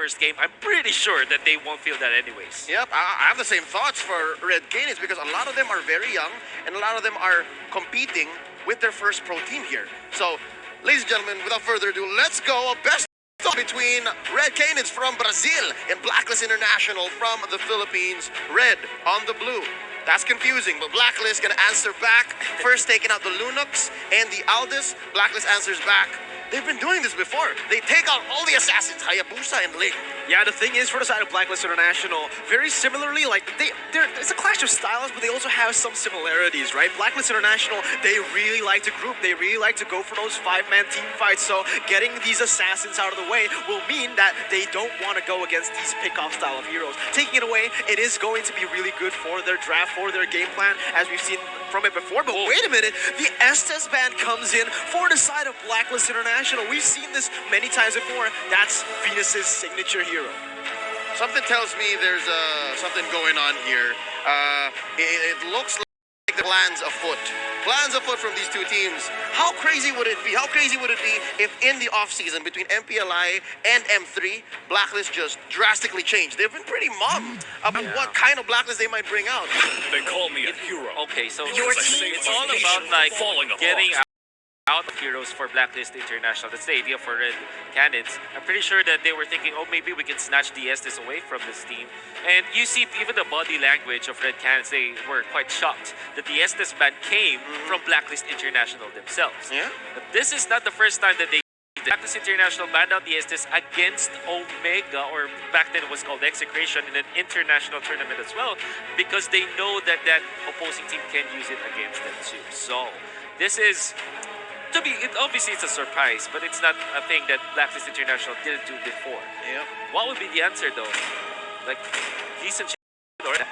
first game, I'm pretty sure that they won't feel that anyways. Yep, I have the same thoughts for Red CANIDS because a lot of them are very young and a lot of them are competing with their first pro team here. So, ladies and gentlemen, without further ado, let's go. A best between Red CANIDS from Brazil and BLACKLIST International from the Philippines. Red on the blue. That's confusing, but BLACKLIST gonna answer back. First taking out the Lunox and the Aldous. BLACKLIST answers back. They've been doing this before. They take out all the assassins, Hayabusa and Ling. Yeah, the thing is, for the side of BLACKLIST International, very similarly, like, it's a clash of styles, but they also have some similarities, right? BLACKLIST International, they really like to group, they really like to go for those 5-man team fights, so getting these assassins out of the way will mean that they don't want to go against these pick-off style of heroes. Taking it away, it is going to be really good for their draft, for their game plan, as we've seen from it before, but wait a minute, the Estes band comes in for the side of BLACKLIST International. We've seen this many times before. That's Venus's signature hero. Something tells me there's something going on here. It looks like the plans afoot. Plans afoot from these two teams. How crazy would it be? How crazy would it be if in the off-season between MPLI and M3, BLACKLIST just drastically changed? They've been pretty mum about what kind of BLACKLIST they might bring out. They call me a hero. Okay, so Your team it's all about like getting out of heroes for BLACKLIST International. That's the idea for Red CANIDS. I'm pretty sure that they were thinking, oh, maybe we can snatch the Estes away from this team. And you see even the body language of Red CANIDS, they were quite shocked that the Estes ban came from BLACKLIST International themselves. Yeah. But this is not the first time that BLACKLIST International banned out the Estes against Omega, or back then it was called Execration, in an international tournament as well, because they know that that opposing team can use it against them too. So this is, obviously it's a surprise, but it's not a thing that BLACKLIST International didn't do before. Yeah. What would be the answer though? Like, decent or that?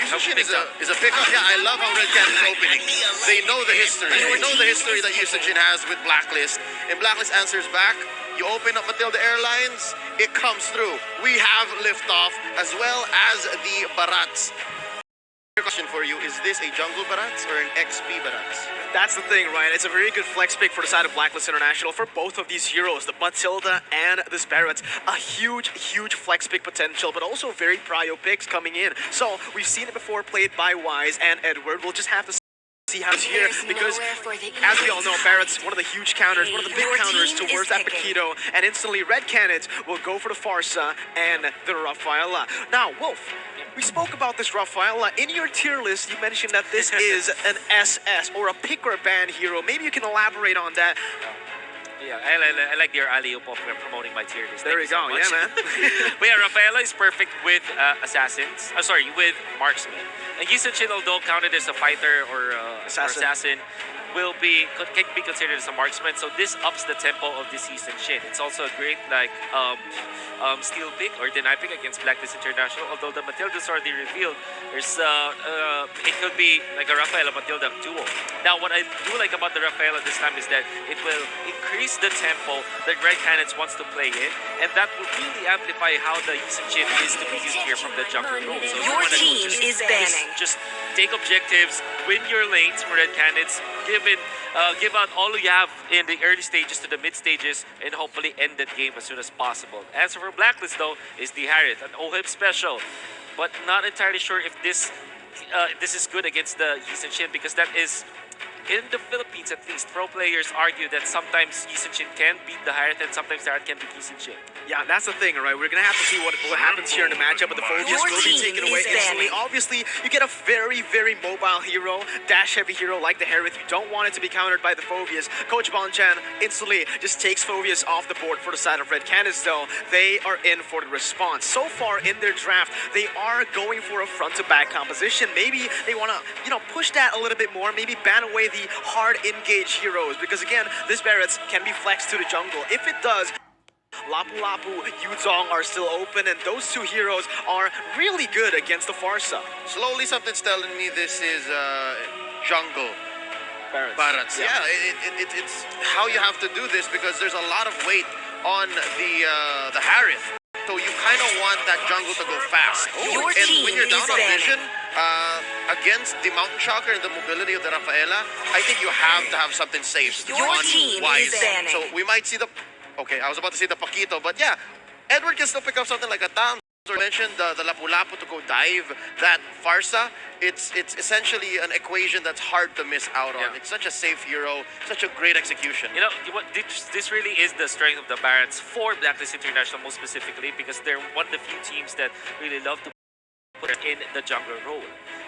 Yushin is a pickup. Yeah, I love how Red CANIDS is opening. They know the history. They know the history that Yushin has with BLACKLIST. And BLACKLIST answers back. You open up Matilda Airlines, it comes through. We have liftoff as well as the Barats. Question for you, is this a jungle Barats or an XP Barats? That's the thing, right? It's a very good flex pick for the side of BLACKLIST International for both of these heroes, the Matilda and this Barrett. A huge flex pick potential, but also very prio picks coming in. So we've seen it before played by Wise and Edward. We'll just have to see how it's here, because as we all know, Barrett's one of the huge counters, one of the big counters towards that Paquito, and instantly Red CANIDS will go for the Farsa and the Rafaela. Now, Wolf, we spoke about this Rafaela. In your tier list, you mentioned that this is an SS, or a pick or ban hero. Maybe you can elaborate on that. Yeah, I like your alley-oop of promoting my tier list. There you go, yeah, man. But yeah, Rafaela is perfect with assassins. With marksmen. And Yushin, although counted as a fighter or assassin, can be considered as a marksman. So this ups the tempo of this Yushin. It's also a great steal pick or deny pick against BLACKLIST International. Although the Matilda's already revealed, there's it could be like a Rafaela Matilda duo. Now, what I do like about the Rafaela this time is that it will increase the tempo that Red CANIDS wants to play in, and that will really amplify how the Yushin is to be used here from the jungle role. So your team is banning. Just take objectives, win your lanes for Red CANIDS, give out all you have in the early stages to the mid stages, and hopefully end that game as soon as possible. As for BLACKLIST though, is the Harith, an OHIP special, but not entirely sure if this is good against the Yushin, because that is, in the Philippines at least, pro players argue that sometimes Yushin can beat the Harith and sometimes the Harith can beat Yushin. Yeah, that's the thing, right? We're going to have to see what happens here in the matchup, but the Phobius will be taken away instantly. Obviously, you get a very mobile hero, dash-heavy hero like the Harith. You don't want it to be countered by the Phobius. Coach Bonchan instantly just takes Phobius off the board for the side of Red CANIDS, though. They are in for the response. So far in their draft, they are going for a front-to-back composition. Maybe they want to, push that a little bit more. Maybe ban away the hard engage heroes, because again, this Barrett's can be flexed to the jungle. If it does, Lapu Lapu, Yuzong are still open, and those two heroes are really good against the Farsa. Slowly something's telling me this is jungle Barats. Yeah, it's how you have to do this, because there's a lot of weight on the Harith. So you kind of want that jungle to go fast. Your and team when you're down is on banning. vision, against the Mountain Shocker and the mobility of the Rafaela, I think you have to have something safe Your on team Wise. is banning. So we might see the... Okay, I was about to say the Paquito, but yeah, Edward can still pick up something like a Tam. Or mentioned the Lapu-Lapu to go dive that Farsa. It's essentially an equation that's hard to miss out on. Yeah. It's such a safe hero, such a great execution. You know, this really is the strength of the Barons for Blacklist International, most specifically, because they're one of the few teams that really love to put in the jungler role.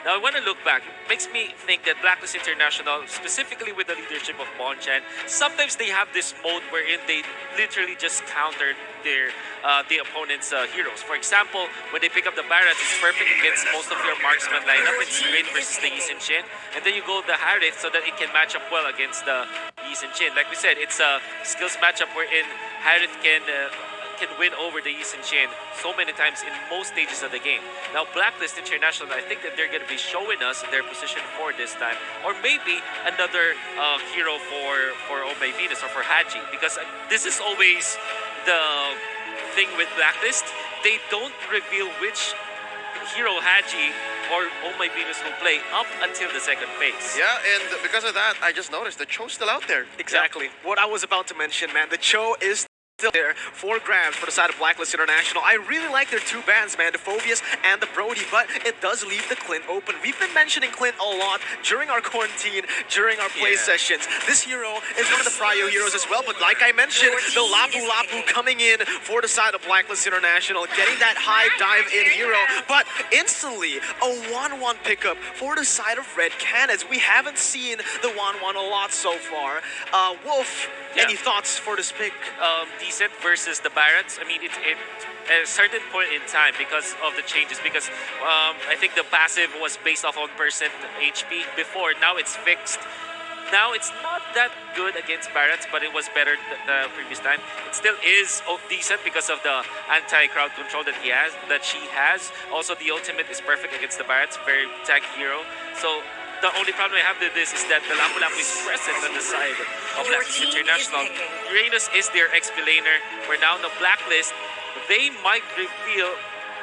Now, when I look back, it makes me think that Blacklist International, specifically with the leadership of Bonchan, sometimes they have this mode wherein they literally just counter their the opponent's heroes. For example, when they pick up the Barats, it's perfect against most of your marksman lineup. It's great versus the Yi Sin, and then you go the Harith so that it can match up well against the Yi Sin. Like we said, it's a skills matchup wherein Harith can win over the Yi Sin so many times in most stages of the game. Now, Blacklist International, I think that they're going to be showing us their position for this time, or maybe another hero for Oh My Venus or for Haji, because this is always the thing with Blacklist. They don't reveal which hero Haji or Oh My Venus will play up until the second phase. Yeah, and because of that, I just noticed the Cho's still out there. Exactly. What I was about to mention, man. The Cho is still there for grabs for the side of Blacklist International. I really like their two bans, man, the Phobius and the Brody, but it does leave the Clint open. We've been mentioning Clint a lot during our quarantine, during our play sessions. This hero is one of the prio heroes as well, but like I mentioned, the Lapu-Lapu coming in for the side of Blacklist International, getting that high dive-in hero, but instantly a 1-1 pickup for the side of Red CANIDS. We haven't seen the 1-1 a lot so far. Wolf, any thoughts for this pick? Decent versus the Barats. I mean, it's at a certain point in time because of the changes. Because I think the passive was based off on percent HP before. Now it's fixed. Now it's not that good against Barats, but it was better the previous time. It still is decent because of the anti-crowd control that she has. Also, the ultimate is perfect against the Barats. Very tanky hero. So the only problem I have with this is that the Lapu-Lapu is present on the side of Blacklist International. Uranus is their XP laner. Where now the Blacklist, they might reveal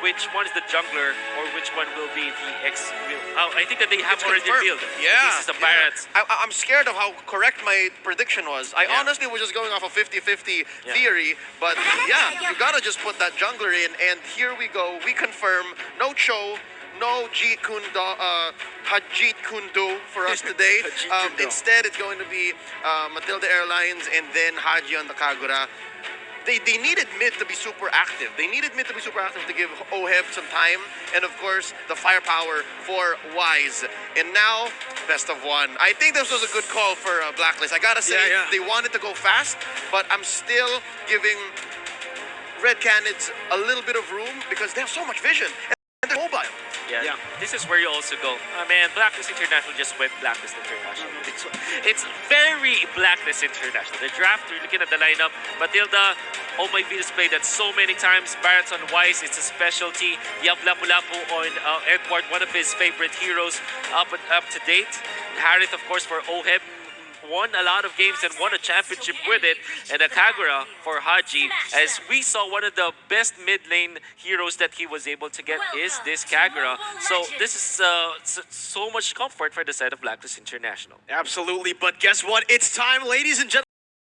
which one is the jungler or which one will be the X. I think that they have already revealed. Yeah. This is the Barats. I'm scared of how correct my prediction was. I honestly was just going off a 50-50 theory, but yeah, you gotta just put that jungler in, and here we go. We confirm no Cho, no Hajit Kundu for us today. Instead, it's going to be Matilda Airlines and then Haji on the Kagura. They needed mid to be super active. They needed mid to be super active to give Oheb some time, and of course, the firepower for Wise. And now, best of one. I think this was a good call for Blacklist. I gotta say, they wanted to go fast, but I'm still giving Red CANIDS a little bit of room because they have so much vision. And they're mobile. Yeah. This is where you also go. Man, Blacklist International just went Blacklist International. It's very Blacklist International. The draft, you're looking at the lineup. Matilda, Oh My Venus played that so many times. Barats on Wise, it's a specialty. You have Lapu-Lapu on Edward, one of his favorite heroes up to date. Harith, of course, for Oheb. Won a lot of games and won a championship with it, and a Kagura for Haji. As we saw, one of the best mid lane heroes that he was able to get is this Kagura. So this is so much comfort for the side of Blacklist International. Absolutely, but guess what? It's time, ladies and gentlemen.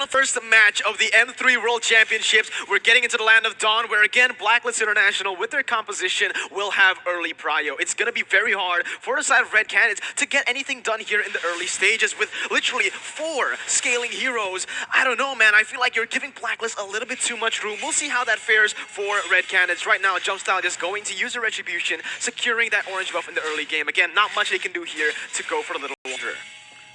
First match of the M3 World Championships. We're getting into the Land of Dawn, where again, Blacklist International, with their composition, will have early prio. It's going to be very hard for the side of Red CANIDS to get anything done here in the early stages with literally 4 scaling heroes. I don't know, man. I feel like you're giving Blacklist a little bit too much room. We'll see how that fares for Red CANIDS. Right now, Jumpstyle just going to use a Retribution, securing that orange buff in the early game. Again, not much they can do here to go for a little longer.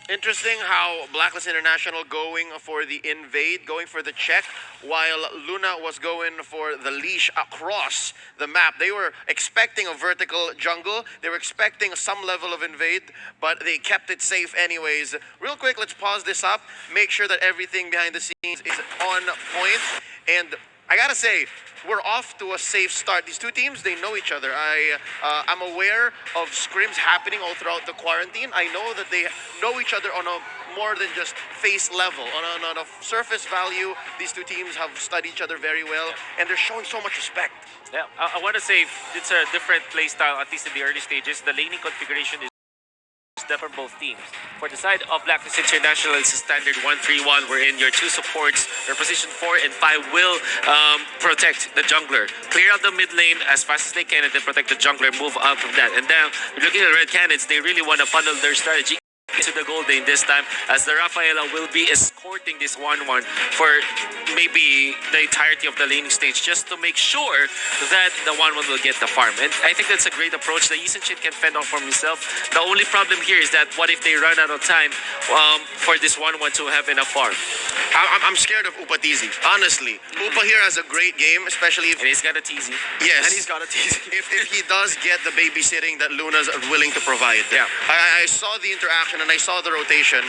Interesting how Blacklist International going for the invade, going for the check, while Luna was going for the leash across the map. They were expecting a vertical jungle. They were expecting some level of invade, but they kept it safe anyways. Real quick, let's pause this up, make sure that everything behind the scenes is on point. And I gotta say, we're off to a safe start. These two teams, they know each other. I'm aware of scrims happening all throughout the quarantine. I know that they know each other on a more than just face level. On a surface value, these two teams have studied each other very well, and they're showing so much respect. Yeah, I want to say it's a different play style, at least in the early stages. The laning configuration is from both teams. For the side of Blacklist International, it's a standard 1-3-1 wherein your two supports, their position 4 and 5 will protect the jungler. Clear out the mid lane as fast as they can and then protect the jungler, move out from that. And now, looking at Red Canids, they really want to funnel their strategy to the gold lane this time, as the Rafaela will be escorting this 1-1 for maybe the entirety of the laning stage, just to make sure that the 1-1 will get the farm. And I think that's a great approach. The Yisun-Shin can fend off for himself. The only problem here is that what if they run out of time for this 1-1 to have enough farm? I'm scared of Upa TZ, honestly. Upa here has a great game, especially if... And he's got a TZ. Yes. And he's got a TZ. If he does get the babysitting that Luna's willing to provide. Yeah. I saw the interaction and I saw the rotation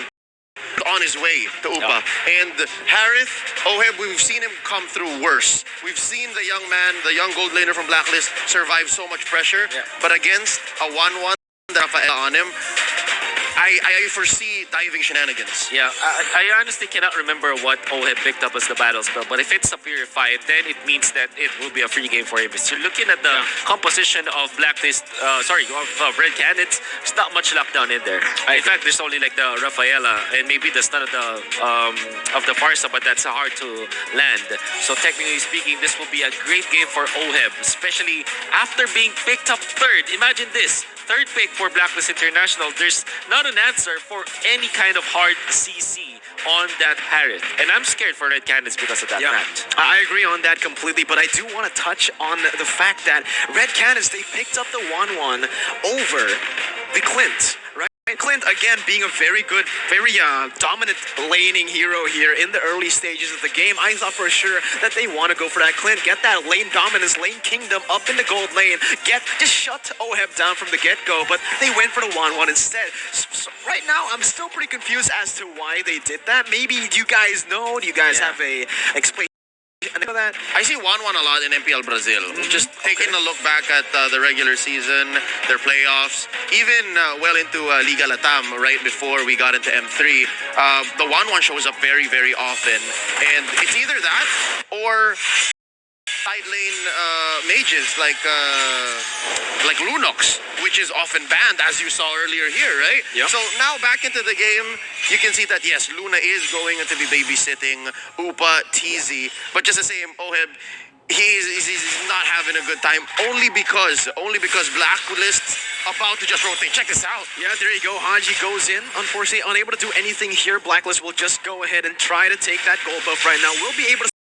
on his way to Upa. Yeah. And Harith, Oheb, we've seen him come through worse. We've seen the young man, the young gold laner from Blacklist, survive so much pressure. Yeah. But against a 1-1 Rafael on him, I foresee diving shenanigans. Yeah, I honestly cannot remember what Oheb picked up as the battle spell, but if it's a purified, then it means that it will be a free game for him. So you're looking at the composition of Blacklist, of Red Canids, there's not much lockdown in there. In fact, there's only like the Rafaela and maybe the stun of the Farsa, but that's hard to land. So technically speaking, this will be a great game for Oheb, especially after being picked up third. Imagine this. Third pick for Blacklist International. There's not an answer for any kind of hard CC on that Harith. And I'm scared for Red Canids because of that fact. I agree on that completely, but I do want to touch on the fact that Red Canids, they picked up the 1-1 over the Clint, right? Clint, again, being a very good, very dominant laning hero here in the early stages of the game. I thought for sure that they want to go for that Clint, get that lane dominance, lane kingdom up in the gold lane, just shut Oheb down from the get-go, but they went for the 1-1 instead. So right now, I'm still pretty confused as to why they did that. Maybe do you guys know? Do you guys have a explanation? That I see 1-1 a lot in MPL Brazil. Just taking a look back at the regular season, their playoffs, even well into Liga Latam, right before we got into M3, the 1-1 shows up very, very often. And it's either that or side lane mages like Lunox, which is often banned, as you saw earlier here, right? Yep. So now back into the game, you can see that yes, Luna is going to be babysitting Upa, TZ, but just the same, Oheb, he's not having a good time only because Blacklist about to just rotate. Check this out. Yeah, there you go. Hanji goes in. Unfortunately, unable to do anything here. Blacklist will just go ahead and try to take that gold buff right now. We'll be able to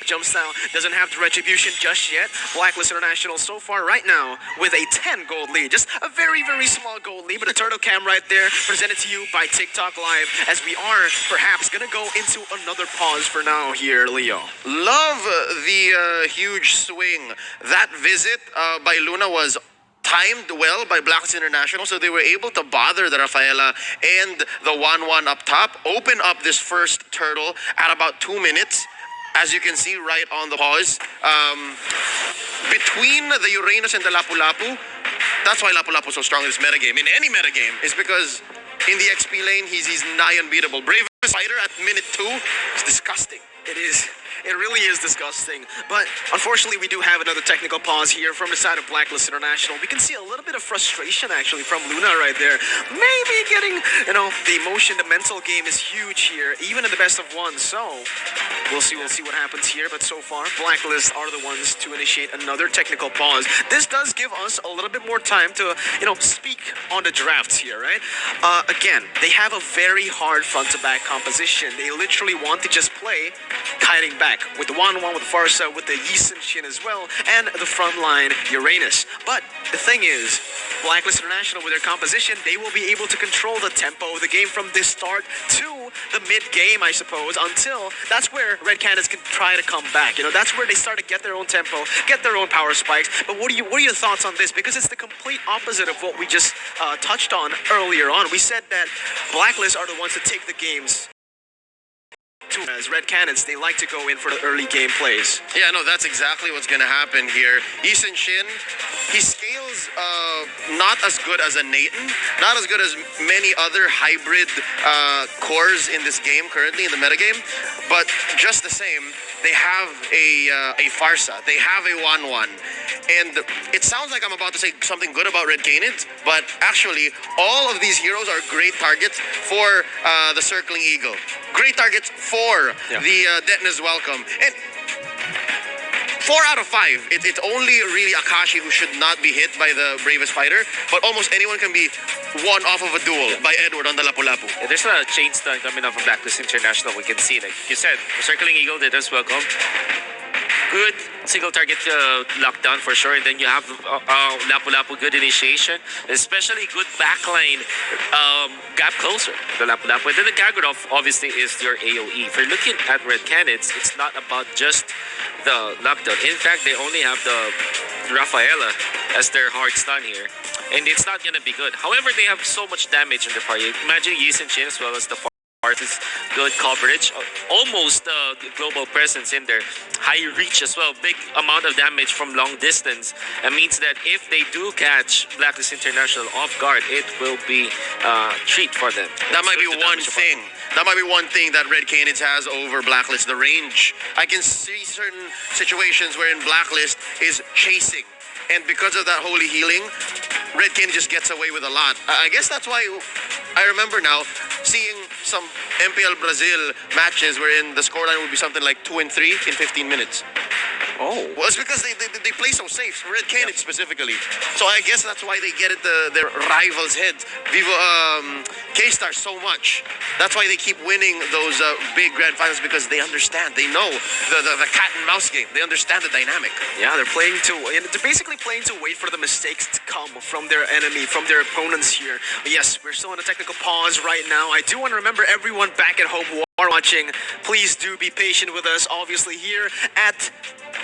jumps down, doesn't have the retribution just yet. Blacklist International so far right now with a 10 gold lead. Just a very, very small gold lead, but a turtle cam right there presented to you by TikTok Live as we are perhaps going to go into another pause for now here, Leo. Love the huge swing. That visit by Luna was timed well by Blacklist International, so they were able to bother the Rafaela and the 1-1 up top, open up this first turtle at about 2 minutes. As you can see right on the pause, between the Uranus and the Lapu-Lapu, that's why Lapu-Lapu is so strong in this metagame, in any metagame, is because in the XP lane, he's nigh unbeatable. Bravest fighter at minute 2 is disgusting. It is. It really is disgusting. But unfortunately, we do have another technical pause here from the side of Blacklist International. We can see a little bit of frustration, actually, from Luna right there. Maybe getting, the emotion, the mental game is huge here, even in the best of one. So we'll see what happens here. But so far, Blacklist are the ones to initiate another technical pause. This does give us a little bit more time to, speak on the drafts here, right? Again, they have a very hard front-to-back composition. They literally want to just play kiting back with the 1-1, with the Farsa, with the Yisun-Shin as well, and the frontline Uranus. But the thing is, Blacklist International, with their composition, they will be able to control the tempo of the game from this start to the mid-game, I suppose, until that's where Red Canids can try to come back. That's where they start to get their own tempo, get their own power spikes. But what are your thoughts on this? Because it's the complete opposite of what we just touched on earlier on. We said that Blacklist are the ones that take the games. As Red Canids, they like to go in for the early game plays. Yeah, no, that's exactly what's going to happen here. Yisun-Shin, he scales not as good as a Nathan, not as good as many other hybrid cores in this game currently in the metagame, but just the same, they have a Farsa, they have a 1-1, And it sounds like I'm about to say something good about Red Canids, but actually, all of these heroes are great targets for the Circling Eagle. Great targets for the Detna's Welcome. And 4 out of 5. It's only really Akashi who should not be hit by the bravest fighter, but almost anyone can be won off of a duel by Edward on the Lapu-Lapu. Yeah, there's a chain stun coming up from BLACKLIST International. We can see, like you said, the Circling Eagle did as welcome. Good single target lockdown for sure. And then you have Lapu-Lapu, good initiation, especially good backline gap closer. The Lapu-Lapu. And then the Kagurov obviously is your AoE. If you're looking at Red Canids, it's not about just the lockdown. In fact, they only have the Rafaela as their hard stun here. And it's not gonna be good. However, they have so much damage in the party. Imagine Yi and Chin as well as the part is good coverage, almost global presence in there, high reach as well, big amount of damage from long distance. It means that if they do catch BLACKLIST International off guard, it will be a treat for them. That might be one thing. That might be one thing that Red Canids has over BLACKLIST, the range. I can see certain situations wherein BLACKLIST is chasing. And because of that holy healing, Red Canids just gets away with a lot. I guess that's why I remember now seeing some MPL Brazil matches wherein the scoreline would be something like 2 and 3 in 15 minutes. Oh. Well, it's because they play so safe, Red Canids specifically. So I guess that's why they get it their rivals' heads. Vivo K-Star so much. That's why they keep winning those big grand finals, because they understand. They know the cat and mouse game. They understand the dynamic. Yeah, they're basically playing to wait for the mistakes to come from their enemy, from their opponents here. But yes, we're still in a technical pause right now. I do want to remember everyone back at home who are watching, please do be patient with us. Obviously here at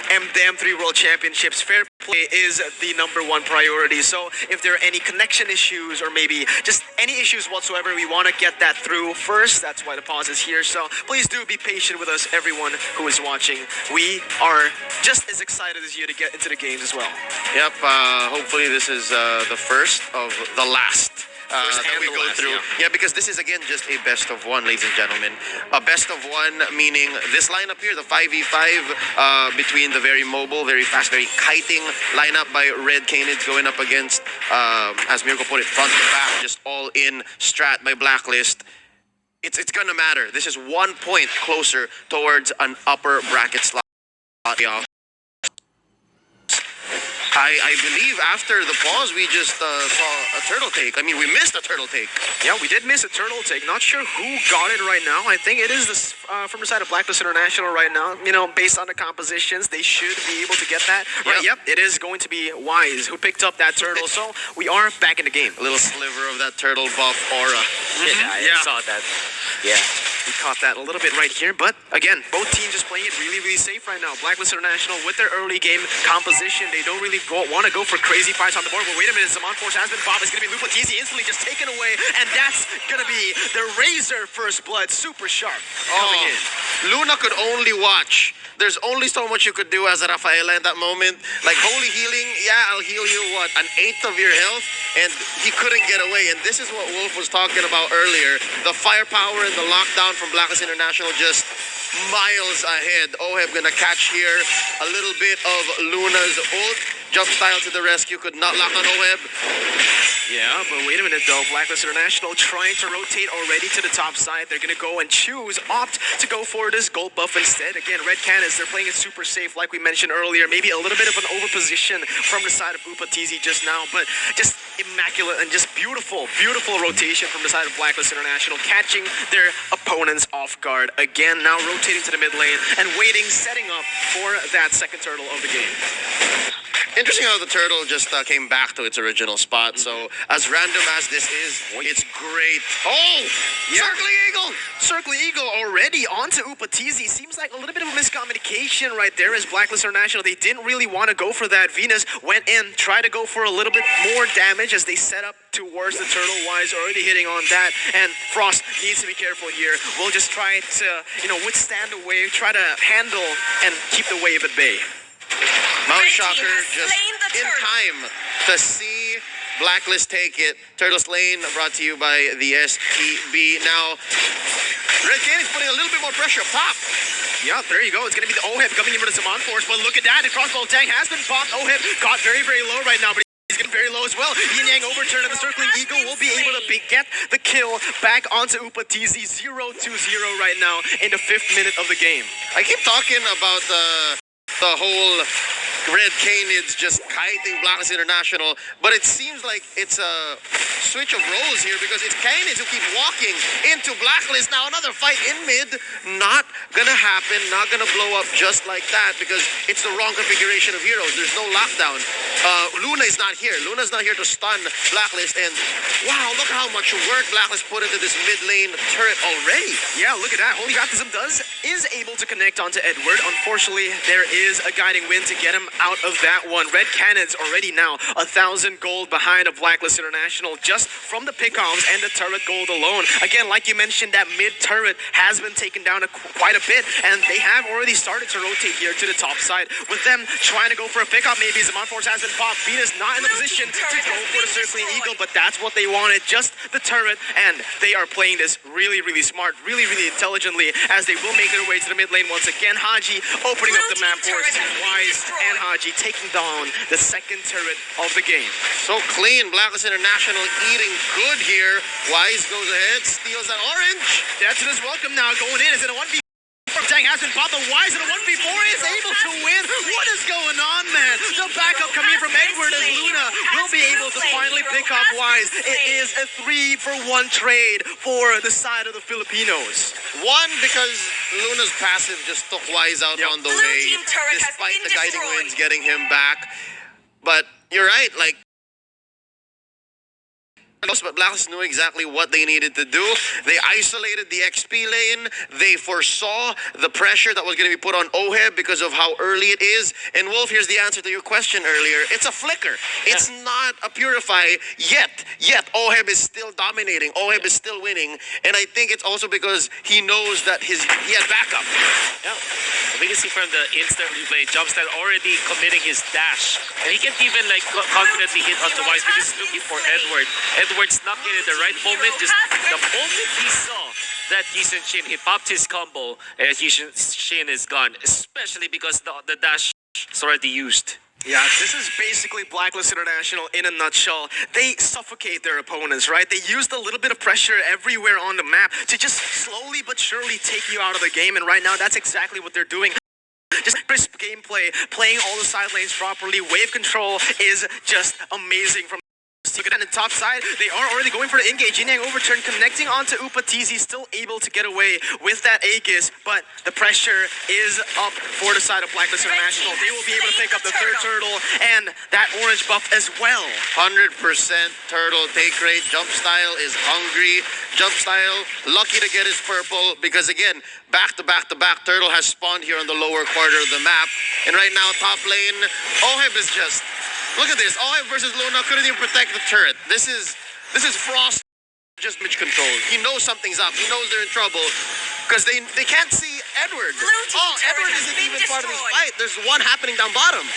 the M3 World Championships, fair play is the #1 priority. So if there are any connection issues or maybe just any issues whatsoever, we want to get that through first. That's why the pause is here. So please do be patient with us, everyone who is watching. We are just as excited as you to get into the games as well. Yep, hopefully this is the first of the last. That we go through. Yeah, because this is again just a best of one, ladies and gentlemen. A best of one meaning this lineup here, the 5v5 between the very mobile, very fast, very kiting lineup by Red Canids going up against, as Mirko put it, front to back, just all in strat by BLACKLIST. It's gonna matter. This is 1 point closer towards an upper bracket slot. I believe after the pause, we just saw a turtle take. I mean, we missed a turtle take. Yeah, we did miss a turtle take. Not sure who got it right now. I think it is this from the side of BLACKLIST International right now. You know, based on the compositions, they should be able to get that. Right, yep, it is going to be Wise who picked up that turtle. So we are back in the game. A little sliver of that turtle buff aura. Yeah, I saw that. Yeah. We caught that a little bit right here, but again, both teams just playing it really, really safe right now. BLACKLIST International with their early game composition, they don't really want to go for crazy fights on the board. But wait a minute, Zaman Force has been bombed. It's going to be Lupatizi instantly just taken away, and that's going to be the Razor First Blood, super sharp coming in. Luna could only watch. There's only so much you could do as a Rafaela in that moment. Like holy healing, yeah, I'll heal you, what, 1/8 of your health? And he couldn't get away. And this is what Wolf was talking about earlier. The firepower and the lockdown from BLACKLIST International just miles ahead. Oheb gonna catch here a little bit of Luna's ult. Jump style to the rescue, could not lock on Oheb. Yeah, but wait a minute though. BLACKLIST International trying to rotate already to the top side. They're going to go and opt to go for this gold buff instead. Again, Red Canids, they're playing it super safe like we mentioned earlier. Maybe a little bit of an overposition from the side of Upatizi just now, but just immaculate and just beautiful, beautiful rotation from the side of BLACKLIST International, catching their opponents off guard. Again, now rotating to the mid lane and waiting, setting up for that second turtle of the game. Interesting how the turtle just came back to its original spot. So as random as this is, it's great. Oh, yeah. Circling Eagle! Circling Eagle already onto Upatizi. Seems like a little bit of a miscommunication right there as BLACKLIST International. They didn't really want to go for that. Venus went in, tried to go for a little bit more damage as they set up towards the turtle. Wise already hitting on that. And Frost needs to be careful here. We'll just try to, withstand the wave, try to handle and keep the wave at bay. Mount Shocker just in time to see BLACKLIST take it. Turtle Lane brought to you by the STB. Now, Red Canids putting a little bit more pressure up top. Yeah, there you go. It's going to be the OHEB coming in for the Saman Force, but look at that. The crossbow tank has been popped. OHEB got very, very low right now, but he's getting very low as well. Yin Yang overturn and the Circling Eagle will be able to get the kill back onto Upa TZ 0-2-0 right now in the 5th minute of the game. I keep talking about the whole Red CANIDS just kiting Blacklist International, but it seems like it's a switch of roles here because it's CANIDS who keep walking into Blacklist. Now another fight in mid, not gonna happen, not gonna blow up just like that because it's the wrong configuration of heroes. There's no lockdown. Luna is not here. Luna's not here to stun Blacklist, and wow, look how much work Blacklist put into this mid lane turret already. Yeah, look at that. Holy Baptism is able to connect onto Edward. Unfortunately, there is a guiding wind to get him out of that one. Red CANIDS already now 1,000 gold behind of Blacklist International just from the pickoffs and the turret gold alone. Again, like you mentioned, that mid turret has been taken down quite a bit, and they have already started to rotate here to the top side. With them trying to go for a pickup, maybe Zaman Force has been popped. Venus not in the position to go for the Circling Eagle, but that's what they wanted, just the turret, and they are playing this really, really smart, really, really intelligently as they will make their way to the mid lane once again. Haji opening up the map for us. Wise and Haji taking down the 2nd turret of the game. So clean. Blacklist International eating good here. Wise goes ahead, steals that orange. That's it as welcome now. Going in is in a 1v4. Tank has been popped, but Wise in a 1v4 is able to win. What is going on, man? The backup coming from Edward as Luna will be able to finally pick up Wise. It is a 3-for-1 trade for the side of the Filipinos. One, because Luna's passive just took Wise out on the way, despite the guiding winds getting him back. But you're right, like, but Blacklist knew exactly what they needed to do. They isolated the XP lane. They foresaw the pressure that was going to be put on OHEB because of how early it is. And Wolf, here's the answer to your question earlier. It's a flicker. It's not a purify yet. OHEB is still dominating. OHEB is still winning. And I think it's also because he knows that he has backup. Yeah. We can see from the instant replay, Jumpstyle already committing his dash. And he can even like confidently hit onto Wise because he's looking for Edward. Edward's not in at the right moment. Just the moment he saw that Yisun Shin, he popped his combo and Yisun Shin is gone. Especially because the dash is already used. Yeah, this is basically Blacklist International in a nutshell. They suffocate their opponents, right? They use a little bit of pressure everywhere on the map to just slowly but surely take you out of the game. And right now, that's exactly what they're doing. Just crisp gameplay, playing all the side lanes properly. Wave control is just amazing from on the top side. They are already going for the engage. Yin Yang overturn connecting onto Upa TZ, still able to get away with that Aegis, but the pressure is up for the side of Blacklist International. They will be able to pick up the 3rd turtle and that orange buff as well. 100% turtle take rate. Jumpstyle is hungry. Jumpstyle lucky to get his purple because again, back to back to back, turtle has spawned here on the lower quarter of the map. And right now, top lane, OHEB is just... Look at this. OHEB versus Luna couldn't even protect the turret. This is Frost just damage control. He knows something's up. He knows they're in trouble because they can't see Edward. Edward isn't even part of this fight. There's one happening down bottom.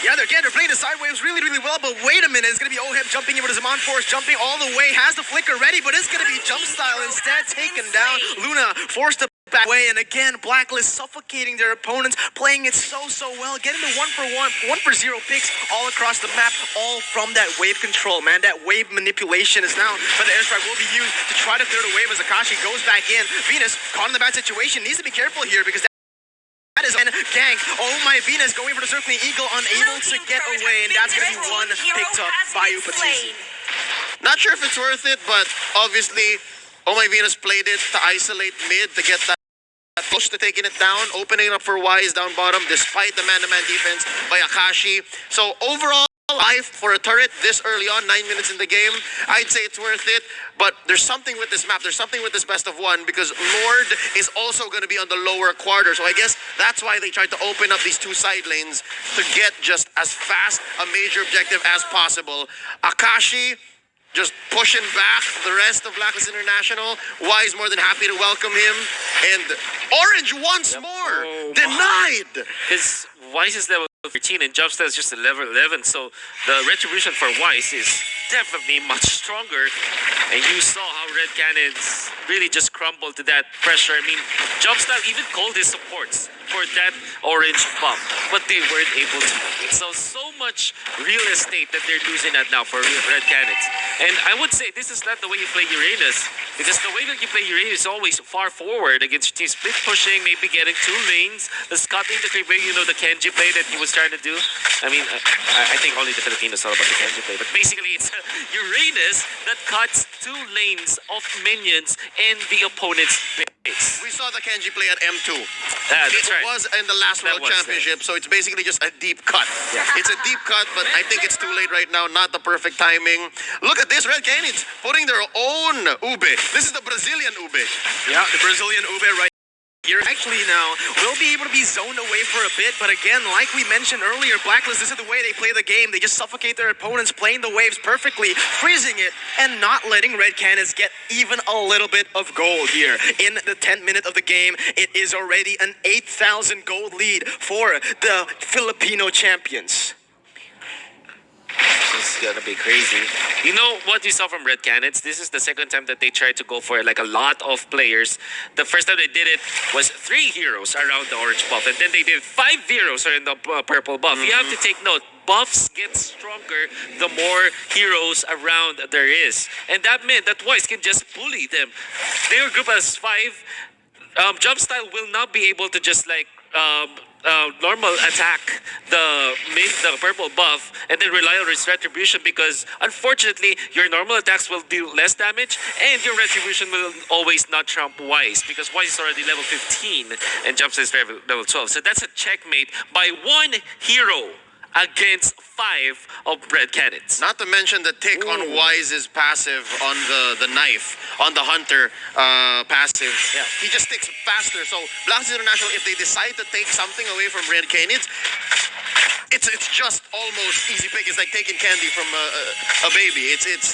Yeah, they're playing the side waves really, really well, but wait a minute. It's going to be OHEB jumping in with his Zaman Force, jumping all the way, has the flicker ready, but it's going to be Jumpstyle instead, taken down. Luna forced to back away, and again, Blacklist suffocating their opponents, playing it so well, getting the 1-for-0 picks all across the map, all from that wave control, man. That wave manipulation is now, but the airstrike will be used to try to clear the wave as Akashi goes back in. Venus, caught in the bad situation, needs to be careful here because that is a gank. Oh my, Venus going for the Circling Eagle, unable to get away, and that's going to be one picked up by Upa TZ. Not sure if it's worth it, but obviously, Oh My Venus played it to isolate mid to get that close to taking it down, opening up for Wise down bottom despite the man-to-man defense by Akashi. So overall, life for a turret this early on, 9 minutes in the game, I'd say it's worth it. But there's something with this map, there's something with this best of one because Lord is also going to be on the lower quarter. So I guess that's why they tried to open up these 2 side lanes to get just as fast a major objective as possible. Akashi just pushing back the rest of Blacklist International. Wise more than happy to welcome him. And Orange once more denied. His Wise's level 13 and Jumpstyle is just a level 11. So the retribution for Wise is definitely much stronger. And you saw how Red Canids really just crumbled to that pressure. I mean, Jumpstyle even called his supports for that orange buff, but they weren't able to. So much real estate that they're losing at now for Red Canids. And I would say this is not the way you play Uranus, because the way that you play Uranus is always far forward against your team, split pushing, maybe getting 2 lanes, the scutting, the creep, the Kenji play that he was trying to do. I mean, I think only the Filipinos know about the Kenji play, but basically it's Uranus that cuts 2 lanes of minions in the opponent's base. We saw the Kenji play at M2. That's It right. was in the last That World was, Championship, so it's basically just a deep cut. Yeah. It's a deep cut, but I think it's too late right now. Not the perfect timing. Look at this, Red Canids putting their own ube. This is the Brazilian ube. Yeah, the Brazilian ube right here. Actually now will be able to be zoned away for a bit, but again, like we mentioned earlier, Blacklist, this is the way they play the game. They just suffocate their opponents, playing the waves perfectly, freezing it, and not letting Red Canids get even a little bit of gold here. In the 10th minute of the game, it is already an 8,000 gold lead for the Filipino champions. This is gonna be crazy. You know what you saw from Red Canids? This is the second time that they tried to go for like a lot of players. The first time they did it was 3 heroes around the orange buff, and then they did 5 heroes around the purple buff. You have to take note. Buffs get stronger the more heroes around there is. And that meant that Wise can just bully them. They were grouped as 5. Jumpstyle will not be able to just like normal attack the purple buff and then rely on his retribution, because unfortunately your normal attacks will do less damage and your retribution will always not trump Wise, because Wise is already level 15 and Jumpstyle is level 12. So that's a checkmate by 1 hero against 5 of Red Canids. Not to mention the tick on Wise's passive on the knife, on the Hunter passive. Yeah. He just ticks faster. So Blacklist International, if they decide to take something away from Red Canids, it's just almost easy pick. It's like taking candy from a baby. It's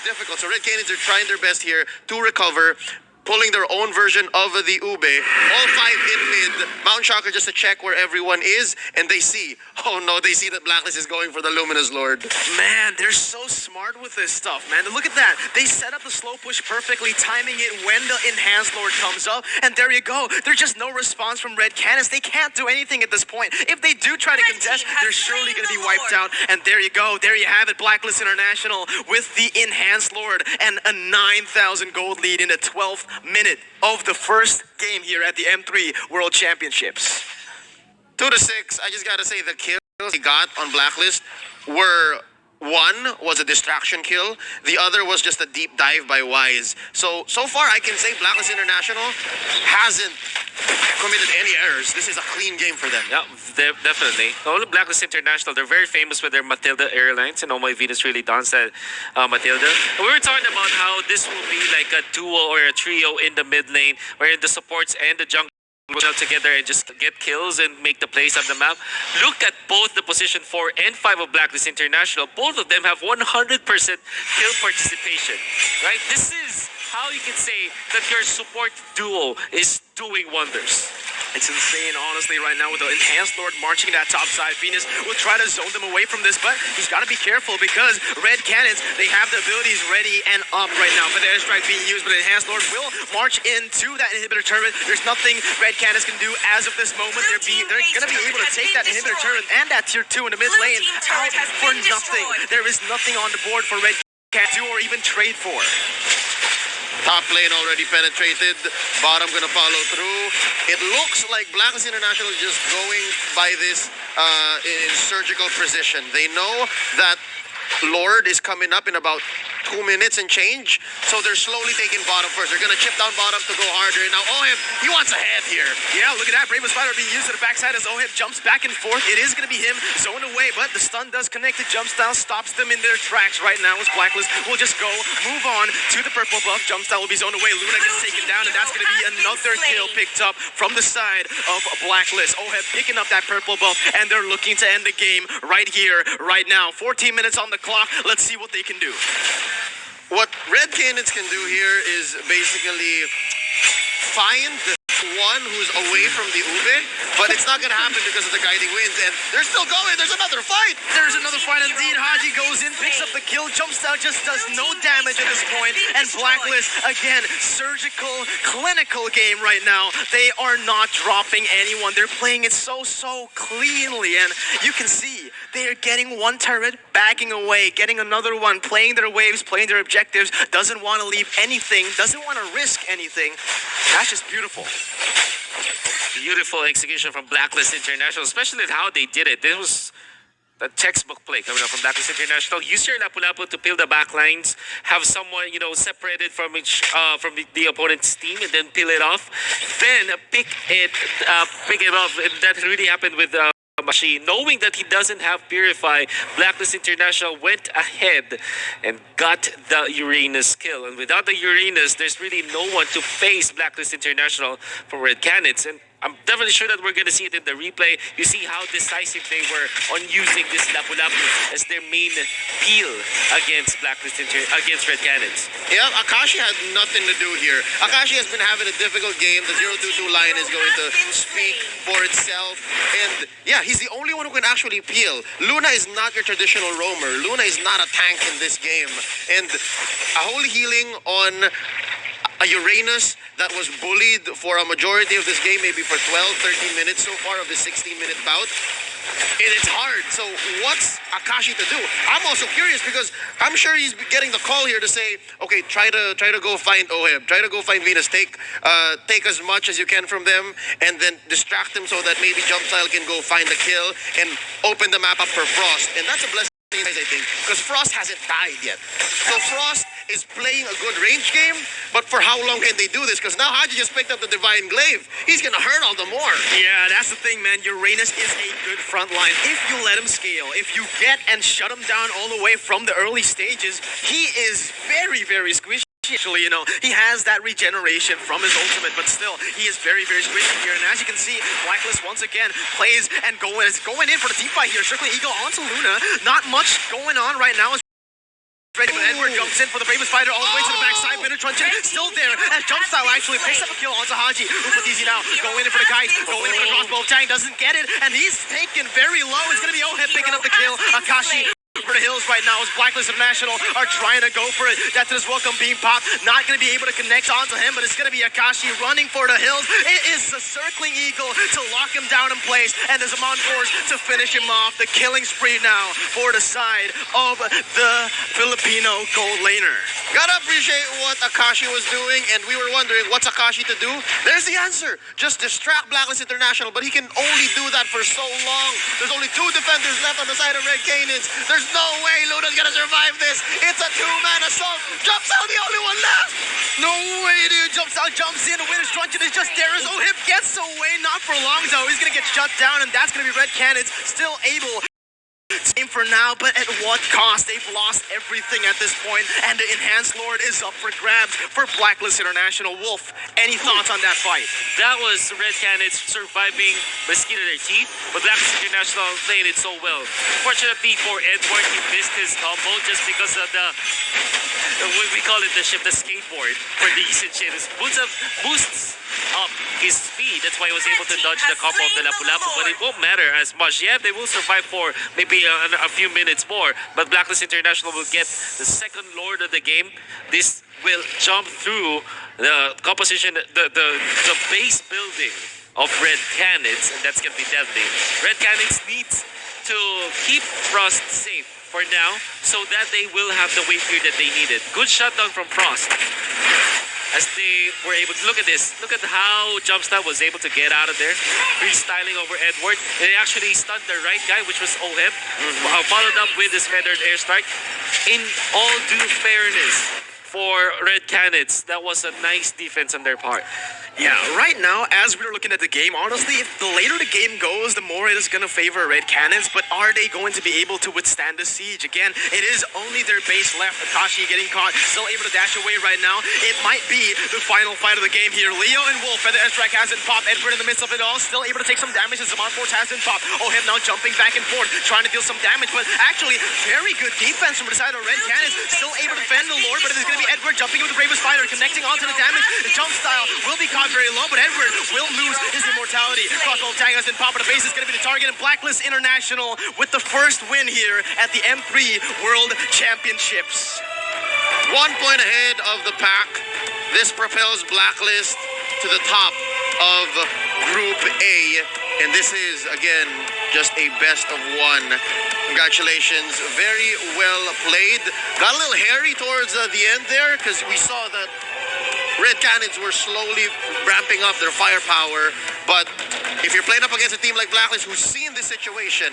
difficult. So Red Canids are trying their best here to recover, pulling their own version of the ube. All 5 in mid. Mount Shocker just to check where everyone is, and they see, oh no, they see that Blacklist is going for the Luminous Lord. Man, they're so smart with this stuff, man. Look at that. They set up the slow push perfectly, timing it when the Enhanced Lord comes up, and there you go. There's just no response from Red Canids. They can't do anything at this point. If they do try to contest, they're surely going to be wiped out. And there you go. There you have it. Blacklist International with the Enhanced Lord and a 9,000 gold lead in the 12th minute of the first game here at the M3 World Championships. 2-6. I just gotta say the kills he got on Blacklist were, one was a distraction kill, the other was just a deep dive by Wise. So far I can say Blacklist International hasn't committed any errors. This is a clean game for them. Yeah, definitely. All Blacklist International, they're very famous with their Matilda Airlines, and Oh My Venus really dons that Matilda. We were talking about how this will be like a duo or a trio in the mid lane, where the supports and the jungle will out together and just get kills and make the plays on the map. Look at both the position 4 and 5 of Blacklist International. Both of them have 100% kill participation, right? This is how you can say that your support duo is doing wonders. It's insane, honestly, right now with the Enhanced Lord marching that top side. Venus will try to zone them away from this, but he's got to be careful because Red Canids, they have the abilities ready and up right now. But the airstrike being used, but the Enhanced Lord will march into that inhibitor turret. There's nothing Red Canids can do as of this moment. They're going to be able to take that inhibitor turret and that tier 2 in the mid lane out for nothing. There is nothing on the board for Red Canids to do or even trade for. Top lane already penetrated. Bottom gonna follow through. It looks like Blacklist International is just going by this in surgical precision. They know that Lord is coming up in about 2 minutes and change, so they're slowly taking bottom first. They're gonna chip down bottom to go harder. Now Oheb, he wants a head here. Yeah, look at that. Brave Spider being used to the backside as Oheb jumps back and forth. It is gonna be him zoned away, but the stun does connect to Jumpstyle, stops them in their tracks right now as Blacklist will just go, move on to the purple buff. Jumpstyle will be zoned away. Luna gets taken down, and that's gonna be another kill picked up from the side of Blacklist. Oheb picking up that purple buff, and they're looking to end the game right here, right now. 14 minutes on the clock. Let's see what they can do. What Red Canids can do here is basically find the one who's away from the Ube, but it's not gonna happen because of the guiding winds, and they're still going. There's another fight. There's another fight indeed. Haji goes in, picks up the kill, jumps down, just does no damage at this point. And Blacklist, again, surgical, clinical game right now. They are not dropping anyone. They're playing it so cleanly. And you can see they are getting one turret, backing away, getting another one, playing their waves, playing their objectives, doesn't want to leave anything, doesn't want to risk anything. That's just beautiful. Beautiful execution from Blacklist International, especially how they did it. This was the textbook play coming up from Blacklist International. Use your Lapu-Lapu to peel the back lines, have someone, separated from the opponent's team, and then peel it off. Then pick it off. And that really happened with Mashi. Knowing that he doesn't have Purify, Blacklist International went ahead and got the Uranus kill. And without the Uranus, there's really no one to face Blacklist International from Red CANIDS. And I'm definitely sure that we're going to see it in the replay. You see how decisive they were on using this Lapu-Lapu as their main peel against against Red CANIDS. Yeah, Akashi had nothing to do here. Akashi has been having a difficult game. The 0-2-2 line is going to speak for itself. And yeah, he's the only one who can actually peel. Luna is not your traditional roamer. Luna is not a tank in this game. And a whole healing on a Uranus that was bullied for a majority of this game, maybe for 12-13 minutes so far of the 16-minute bout. It's hard. So what's Akashi to do? I'm also curious because I'm sure he's getting the call here to say, okay, try to go find Oheb, try to go find Venus, take as much as you can from them, and then distract them so that maybe Jumpstyle can go find the kill and open the map up for Frost. And that's a blessing, I think, because Frost hasn't died yet. So Frost is playing a good range game, but for how long can they do this? Because now Haji just picked up the Divine Glaive. He's gonna hurt all the more. Yeah, that's the thing, man. Uranus is a good front line. If you let him scale, if you get and shut him down all the way from the early stages, he is very squishy. Actually, he has that regeneration from his ultimate, but still, he is very squishy here. And as you can see, Blacklist once again plays and is going in for the deep fight here. Circling Eagle onto Luna. Not much going on right now. Ready, but Edward jumps in for the Bravest Fighter all the way to the backside. Minute Truncheon still there as Jumpstyle actually picks up a kill onto Haji. Easy now, going in for the kite, going in for the crossbow. Tang doesn't get it, and he's taken very low. It's going to be Oheb picking up the kill. Akashi for the hills right now as Blacklist International are trying to go for it. Death to his welcome being popped. Not going to be able to connect onto him, but it's going to be Akashi running for the hills. It is the circling eagle to lock him down in place, and there's a Monforce to finish him off. The killing spree now for the side of the Filipino gold laner. Gotta appreciate what Akashi was doing, and we were wondering what's Akashi to do. There's the answer. Just distract Blacklist International, but he can only do that for so long. There's only 2 defenders left on the side of Red CANIDS. There's no way Luna's gonna survive this. It's a 2-man assault. Jumpstyle the only one left. No way, dude. Jumpstyle jumps in. The winner's Truncheon is just there as Oheb gets away. Not for long, though. He's gonna get shut down, and that's gonna be Red CANIDS still able team for now, but at what cost? They've lost everything at this point, and the Enhanced Lord is up for grabs for Blacklist International. Wolf, any thoughts on that fight? That was Red CANIDS surviving by skin of their teeth, but Blacklist International played it so well. Fortunately for Edward, he missed his combo just because of we call it the skateboard for the Ishin. It boosts up his speed. That's why he was able to dodge the combo of the Lapu-Lapu, but it won't matter as much. Yeah, they will survive for maybe a few minutes more, but Blacklist International will get the second Lord of the game. This will jump through the composition, the base building of Red CANIDS, and that's gonna be deadly. Red CANIDS needs to keep Frost safe for now so that they will have the wave clear that they needed. Good shutdown from Frost as they were able to look at this. Look at how Jumpstyle was able to get out of there, freestyling over Edward. They actually stunned the right guy, which was Oheb, followed up with this feathered airstrike. In all due fairness for Red CANIDS, that was a nice defense on their part. Yeah, right now, as we're looking at the game, honestly, if the later the game goes, the more it is going to favor Red CANIDS, but are they going to be able to withstand the siege? Again, it is only their base left. Akashi getting caught, still able to dash away right now. It might be the final fight of the game here. Leo and Wolf, and the airstrike hasn't popped. Edward in the midst of it all, still able to take some damage as the Monforce hasn't popped. Oheb now jumping back and forth, trying to deal some damage, but actually, very good defense from the side of Red CANIDS. Still able to defend the Lord, but it is going to be Edward jumping with the Bravest Fighter, connecting onto the damage. The Jumpstyle will be caught not very low, but Edward will lose his immortality. Crossbow tag has been popped. The base is going to be the target, and Blacklist International with the first win here at the M3 World Championships. 1 point ahead of the pack. This propels Blacklist to the top of Group A. And this is, again, just a best of one. Congratulations. Very well played. Got a little hairy towards the end there because we saw that Red Canids were slowly ramping up their firepower. But if you're playing up against a team like Blacklist who's seen this situation,